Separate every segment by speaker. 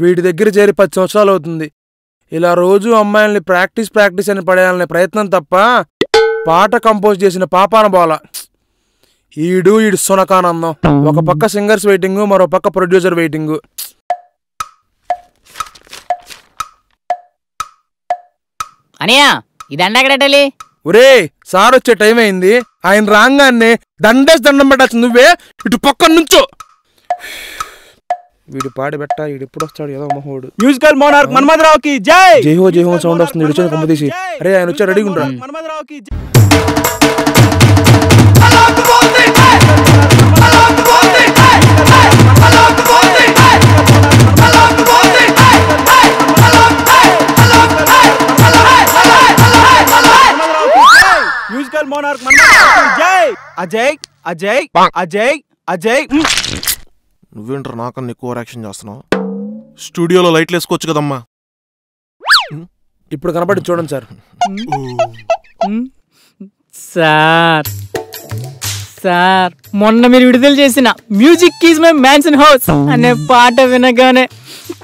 Speaker 1: వీడి దగ్గర చేరి 10 సంవత్సరాలు అవుతుంది. ఇలా రోజు అమ్మాయిల్ని ప్రాక్టీస్ అని పడేయాలనే ప్రయత్నం తప్ప పాట కంపోజ్ చేసిన పాపాన బోల. ఈడు సునకానందం. ఒక పక్క సింగర్స్ వెయిటింగ్, మరో పక్క ప్రొడ్యూసర్ వెయిటింగ్.
Speaker 2: అనియా ఈ దండ ఎక్కడెట్టాలి?
Speaker 1: ఒరే సార్ వచ్చే టైం అయింది. ఆయన రాగానే దండం పెట్టాల్సి నువ్వే. ఇటు పక్కన నుంచో. వీడు పాడి బెట్ట ఇప్పుడు వస్తాడు ఏదో మహోడు.
Speaker 3: మ్యూజికల్ మోనార్క్ మన్మథరావుకి జై.
Speaker 1: జై హో సౌండ్ వస్తుంది. ఇడిచే కొమ్మ తీసి. అరే ఆయన వచ్చా రెడీగా ఉంటా.
Speaker 3: మన్మథరావుకి మ్యూజికల్ మోనార్క్ మన్మథరావుకి జై. అజయ్ అజయ్ అజయ్ అజయ్.
Speaker 4: నువ్వేంట్రా నాకన్నా ఎక్కువ యాక్షన్ చేస్తున్నావు? స్టూడియోలో లైట్లు వేసుకోవచ్చు కదమ్మా.
Speaker 1: ఇప్పుడు కనపడి చూడండి సార్.
Speaker 2: సార్ సార్ మొన్న మీరు విడుదల చేసిన music is my mansion house అనే పాట వినగానే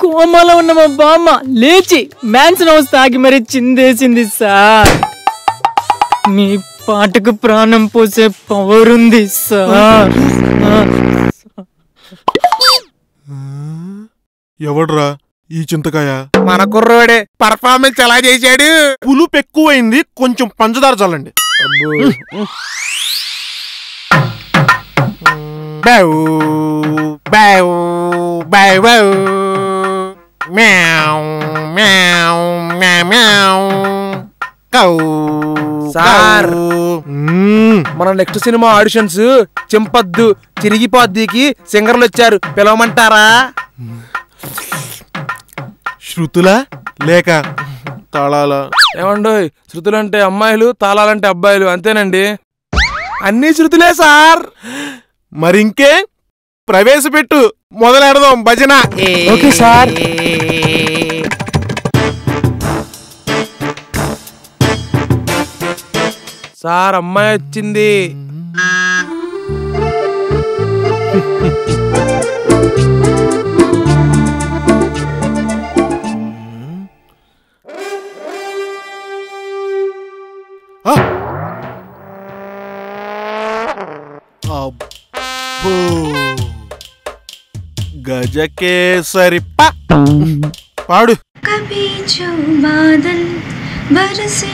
Speaker 2: కోమలో ఉన్న మా బామ్మ లేచి మ్యాన్సన్ హౌస్ తాగి మరీ చిందేసింది సార్. మీ పాటకు ప్రాణం పోసే పవర్ ఉంది సార్.
Speaker 4: ఎవడ్రా ఈ చింతకాయ?
Speaker 1: మన కుర్రోడే పర్ఫార్మెన్స్ ఎలా చేశాడు.
Speaker 4: పులుపు ఎక్కువైంది, కొంచెం పంచదార చల్లండి.
Speaker 1: సార్ మన నెక్స్ట్ సినిమా ఆడిషన్స్ చింపద్దు చిరిగిపోద్దికి సింగర్లు వచ్చారు, పిలవమంటారా?
Speaker 4: శృతులా లేక తాళాలా?
Speaker 1: ఏమండోయ్, శృతులంటే అమ్మాయిలు, తాళాలంటే అబ్బాయిలు అంతేనండి. అన్ని శృతులే సార్.
Speaker 4: మరింకే ప్రవేశపెట్టు, మొదలెడదాం భజన.
Speaker 1: Okay sir. సార్ అమ్మాయి వచ్చింది.
Speaker 4: గజకేసరి పాడు.
Speaker 5: कभी जो बादल बरसे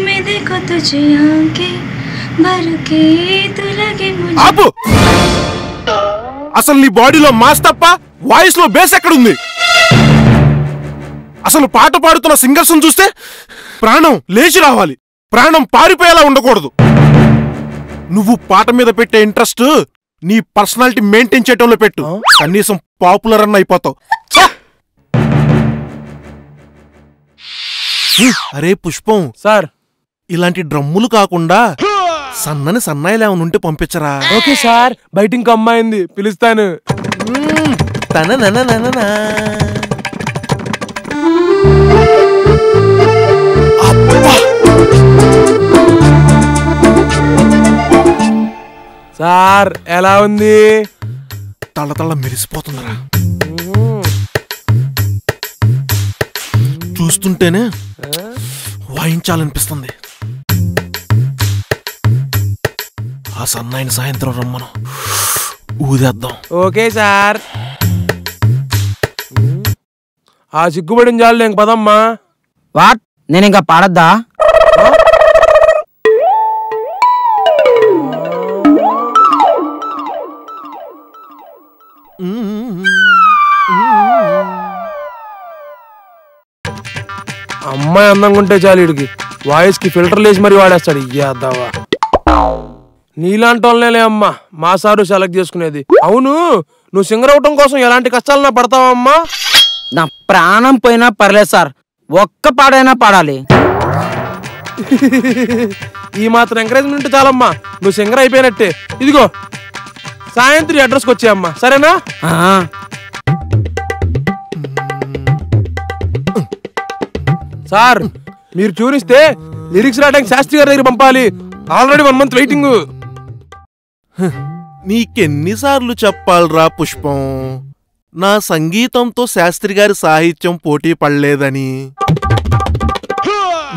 Speaker 5: में देखो तुझे आंखें भर के तू लगे मुझे.
Speaker 4: ఆపు. అసలు నీ బాడీలో మాస్ తప్ప వాయిస్ లో బేస్ ఎక్కడుంది? అసలు పాట పాడుతున్న సింగర్స్ చూస్తే ప్రాణం లేచి రావాలి, ప్రాణం పారిపోయేలా ఉండకూడదు. నువ్వు పాట మీద పెట్టే ఇంట్రెస్ట్ నీ పర్సనాలిటీ మెయింటైన్ చేయటంలో పెట్టు. కనీసం పాపులర్ అన్న అయిపోతావు. అరే పుష్పం
Speaker 1: సార్,
Speaker 4: ఇలాంటి డ్రమ్ములు కాకుండా సన్నని సన్నాయిలు ఏమైనా ఉంటే పంపించరా?
Speaker 1: Okay sir. బయట ఇంకో అమ్మాయింది, పిలుస్తాను. సార్ ఎలా ఉంది?
Speaker 4: తళ్ళ మెరిసిపోతుందిరా. చూస్తుంటేనే వాయించాలనిపిస్తుంది. ఆ సన్నాయిని సాయంత్రం రమ్మను, ఊదేద్దాం.
Speaker 1: Okay sir. ఆ సిగ్గుపడిన చాలు, ఇంక పదమ్మా.
Speaker 2: వాట్, నేను ఇంకా పాడద్దా?
Speaker 1: అమ్మాయి అందంగా ఉంటే చాలు, వీడికి వాయిస్ కి ఫిల్టర్ లేసి మరి వాడేస్తాడు. ఇయ్యాదావా, నీలాంటి వాళ్ళనే అమ్మా మా సారు సెలెక్ట్ చేసుకునేది. అవును, నువ్వు సింగర్ అవటం కోసం ఎలాంటి కష్టాలన్నా పడతావా అమ్మా?
Speaker 2: నా ప్రాణం పోయినా పర్లేదు సార్, ఒక్క పాడైనా పాడాలి.
Speaker 1: ఈ మాత్రం ఎంకరేజ్మెంట్ చాలమ్మా, నువ్వు సింగర్ అయిపోయినట్టే. ఇదిగో సాయంత్రం అడ్రస్కి వచ్చాయమ్మా, సరేనా? సార్ మీరు చూరిస్తే లిరిక్స్ రాయడానికి శాస్త్రి గారి దగ్గర పంపాలి. Already 1 month waiting.
Speaker 4: నీకెన్నిసార్లు చెప్పాలరా పుష్పం, నా సంగీతంతో శాస్త్రి గారి సాహిత్యం పోటీ పడలేదని,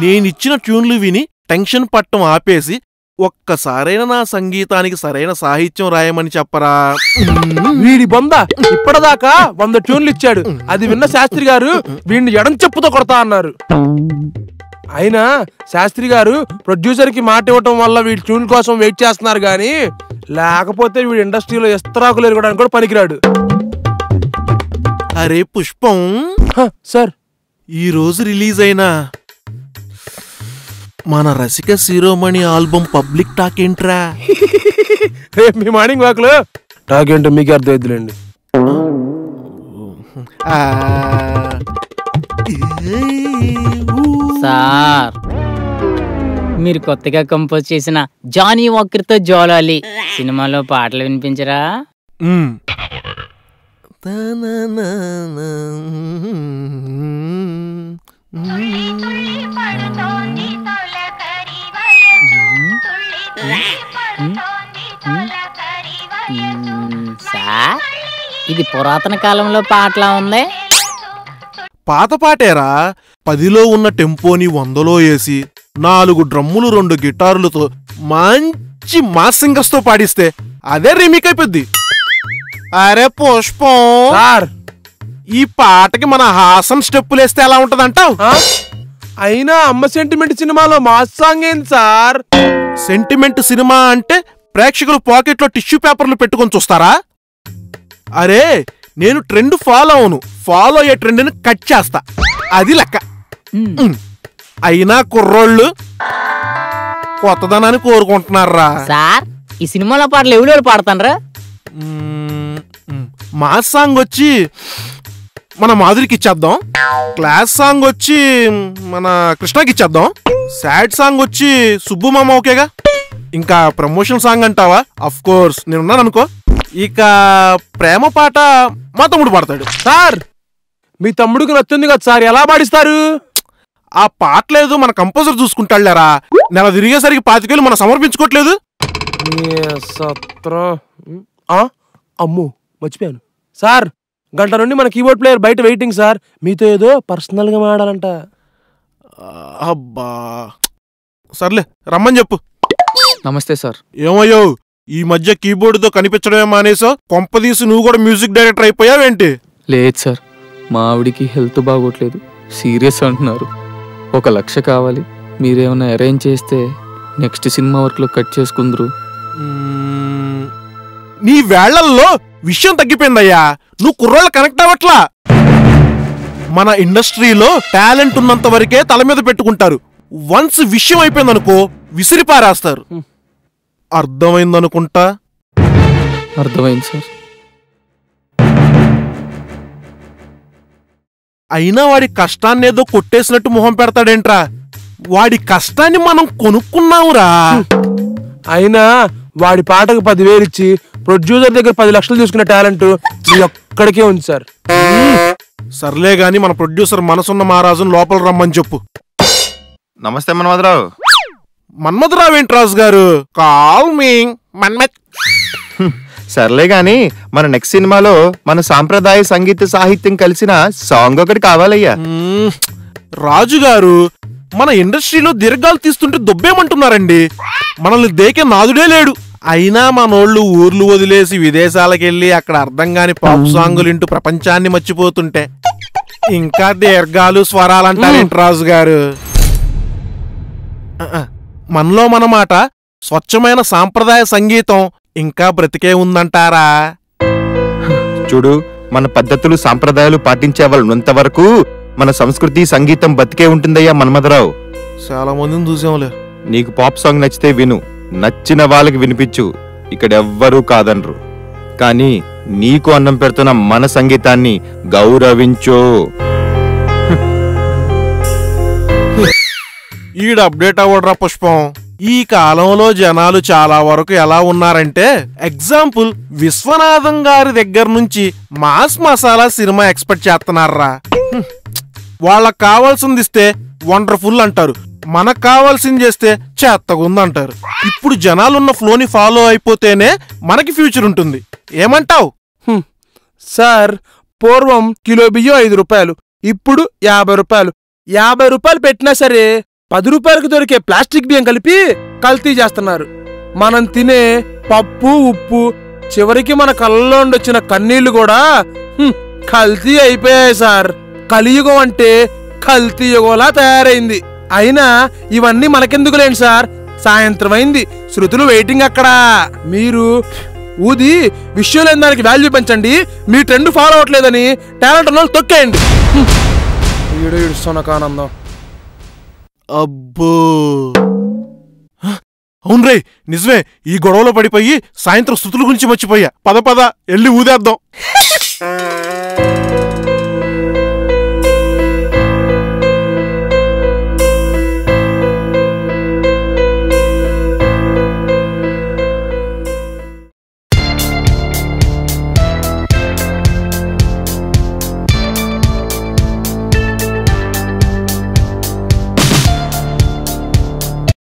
Speaker 4: నేనిచ్చిన ట్యూన్లు విని టెన్షన్ పట్టం ఆపేసి ఒక్కసారైనా నా సంగీతానికి సరైన సాహిత్యం రాయమని చెప్పరా?
Speaker 1: వీడి బొంద ఇప్పటిదాకా 100 ట్యూన్లు ఇచ్చాడు. అది విన్న శాస్త్రి గారు వీడిని ఎడం చెప్పుతో కొడతా అన్నారు. అయినా శాస్త్రి గారు ప్రొడ్యూసర్ కి మాట ఇవ్వటం వల్ల వీడి ట్యూన్ కోసం వెయిట్ చేస్తున్నారు గాని, లేకపోతే వీడి ఇండస్ట్రీలో ఎస్తరాకులు ఎరగడానికి కూడా పనికిరాడు.
Speaker 4: అరే పుష్పం,
Speaker 1: సార్
Speaker 4: ఈ రోజు రిలీజ్ అయిన మన రసిక శిరోమణి ఆల్బమ్ పబ్లిక్ టాక్ ఏంట్రా?
Speaker 1: రేపు మీ మార్నింగ్ వాక్ లో టాక్ ఏంటో మీకు అర్థమైద్దులేండి.
Speaker 2: సార్, మీరు కొత్తగా కంపోజ్ చేసిన జానీ వాకర్తో జోలాలి సినిమాలో పాటలు వినిపించరా? సార్, ఇది పురాతన కాలంలో పాటలా ఉంది.
Speaker 4: పాత పాటేరా. 10లో ఉన్న టెంపోని 100లో వేసి 4 డ్రమ్ములు 2 గిటారులతో మంచి మాస్ సింగర్స్ తో పాడిస్తే అదే రీమేక్ అయిపోద్ది. అరే పుష్పం
Speaker 1: సార్,
Speaker 4: ఈ పాటకి మన హాసన్ స్టెప్పులేస్తే ఎలా ఉంటదంటావు?
Speaker 1: అయినా అమ్మ సెంటిమెంట్ సినిమాలో మాస్ సాంగ్ ఏంటి సార్?
Speaker 4: సెంటిమెంట్ సినిమా అంటే ప్రేక్షకులు పాకెట్లో టిష్యూ పేపర్లు పెట్టుకొని చూస్తారా? అరే, నేను ట్రెండ్ ఫాలో అయ్యే ట్రెండ్ని కట్ చేస్తా, అది లెక్క. అయినా కుర్రోళ్ళు కొత్తదనాన్ని కోరుకుంటున్నారా?
Speaker 2: సార్, ఈ సినిమాలో పాటలు ఎవరు పాడతానరా?
Speaker 4: మాస్ సాంగ్ వచ్చి మన మాధురికి ఇచ్చేద్దాం, క్లాస్ సాంగ్ వచ్చి మన కృష్ణకి ఇచ్చేద్దాం, సాడ్ సాంగ్ వచ్చి సుబ్బు మామ ఓకేగా. ఇంకా ప్రమోషన్ సాంగ్ అంటావా? అఫ్ కోర్స్ నేనున్నాను అనుకో. ఇక ప్రేమ పాట మా తమ్ముడు పాడతాడు.
Speaker 1: సార్, మీ తమ్ముడికి నచ్చింది కదా సార్, ఎలా పాడిస్తారు?
Speaker 4: ఆ పాట లేదు, మన కంపోజర్ చూసుకుంటాడులేరా. నెల తిరిగేసరికి 25,000 మనం సమర్పించుకోవట్లేదు.
Speaker 1: అమ్ము మర్చిపోయాను సార్, గంట నుండి మన కీబోర్డ్ ప్లేయర్ బయట వెయిటింగ్ సార్, మీతో ఏదో పర్సనల్ గా మాడాలంట.
Speaker 4: అబ్బా, సర్లే రమ్మని చెప్పు.
Speaker 6: నమస్తే సార్.
Speaker 4: ఏమయ్యో, ఈ మధ్య కీబోర్డుతో కనిపించడమే మానేసావు, కొంపదీసి నువ్వు కూడా మ్యూజిక్ డైరెక్టర్ అయిపోయావేంటి?
Speaker 6: లేదు సార్, మా ఆవిడికి హెల్త్ బాగోట్లేదు, సీరియస్ అంటున్నారు. 1 లక్ష కావాలి, మీరేమైనా అరేంజ్ చేస్తే నెక్స్ట్ సినిమా వర్క్లో కట్ చేసుకుందరు.
Speaker 4: నీ వేళ్లల్లో విషయం తగ్గిపోయిందయ్యా, నువ్వు కుర్రోళ్ళు కనెక్ట్ అవ్వట్లా. మన ఇండస్ట్రీలో టాలెంట్ ఉన్నంత వరకే తల మీద పెట్టుకుంటారు, వన్స్ విషయం అయిపోయిందనుకో విసిరి పారేస్తారు. అర్థమైందనుకుంటా.
Speaker 6: అర్థమైంది సార్.
Speaker 4: అయినా వాడి కష్టాన్నేదో కొట్టేసినట్టు మొహం పెడతాడేంట్రా? వాడి కష్టాన్ని మనం కొనుక్కున్నావురా.
Speaker 1: అయినా వాడి పాటకు 10,000 ఇచ్చి ప్రొడ్యూసర్ దగ్గర 10 లక్షలు తీసుకునే టాలెంట్ మీ ఒక్కడికే ఉంది సార్.
Speaker 4: సర్లే గాని మన ప్రొడ్యూసర్ మనసున్న మహారాజును లోపల రమ్మని చెప్పు.
Speaker 7: నమస్తే మన్మథరావు.
Speaker 4: మన్మథరావు ఏంటి రాజు గారు? Call me Manmath.
Speaker 7: సర్లే గాని మన నెక్స్ట్ సినిమాలో మన సాంప్రదాయ సంగీత సాహిత్యం కలిసిన సాంగ్ ఒకటి కావాలయ్యా.
Speaker 4: రాజు గారు, మన ఇండస్ట్రీలో దీర్ఘాలు తీస్తుంటే దొబ్బేమంటున్నారండి. మనల్ని దేకే నాదుడే లేడు. అయినా మనోళ్ళు ఊర్లు వదిలేసి విదేశాలకెళ్ళి అక్కడ అర్థం కాని పాప్ సాంగులు ఇంటూ ప్రపంచాన్ని మర్చిపోతుంటే ఇంకా దీర్ఘాలు స్వరాలంటారేంటి రాజు గారు? మనలో మన మాట స్వచ్ఛమైన సాంప్రదాయ సంగీతం ఇంకా బ్రతికే ఉందంటారా?
Speaker 7: చూడు, మన పద్ధతులు సాంప్రదాయాలు పాటించే వాళ్ళు ఉన్నంత వరకు మన సంస్కృతి సంగీతం బతికే ఉంటుందయ్యా మన్మథరావు.
Speaker 4: చాలా మందిని చూసాంలే.
Speaker 7: నీకు పాప్ సాంగ్ నచ్చితే విను, నచ్చిన వాళ్ళకి వినిపించు, ఇక్కడ ఎవ్వరూ కాదనరు. కానీ నీకు అన్నం పెడుతున్న మన సంగీతాన్ని గౌరవించు.
Speaker 4: ఈడ అప్డేట్ అవ్వడరా పుష్పం. ఈ కాలంలో జనాలు చాలా వరకు ఎలా ఉన్నారంటే, ఎగ్జాంపుల్ విశ్వనాథం గారి దగ్గర నుంచి మాస్ మసాలా సినిమా ఎక్స్పెక్ట్ చేస్తున్నారా. వాళ్ళకు కావాల్సింది ఇస్తే వండర్ఫుల్ అంటారు, మనకు కావాల్సింది చేస్తే చెత్తగుందంటారు. ఇప్పుడు జనాలున్న ఫ్లోని ఫాలో అయిపోతేనే మనకి ఫ్యూచర్ ఉంటుంది. ఏమంటావు?
Speaker 1: సార్, పూర్వం కిలో బియ్యం 5 రూపాయలు, ఇప్పుడు 50 రూపాయలు. 50 రూపాయలు పెట్టినా సరే 10 రూపాయలకు దొరికే ప్లాస్టిక్ బియ్యం కలిపి కల్తీ చేస్తున్నారు. మనం తినే పప్పు, ఉప్పు, చివరికి మన కళ్ళలో వచ్చిన కన్నీళ్లు కూడా కల్తీ అయిపోయాయి సార్. కలియుగం అంటే కల్తీ యుగంలా తయారైంది. అయినా ఇవన్నీ మనకెందుకులేండి సార్, సాయంత్రం అయింది, శృతులు వెయిటింగ్ అక్కడ. మీరు ఊది విషయం లేని దానికి వాల్యూ పెంచండి. మీ ట్రెండ్ ఫాలో అవట్లేదని టాలెంట్ ఉన్న వాళ్ళు తొక్కేయండి. ఈడు సొనకానందం.
Speaker 4: అబ్బో అవును రే, నిజమే. ఈ గొడవలో పడిపోయి సాయంత్రం స్థుతుల గురించి మర్చిపోయా. పద పద వెళ్ళి ఊదేద్దాం.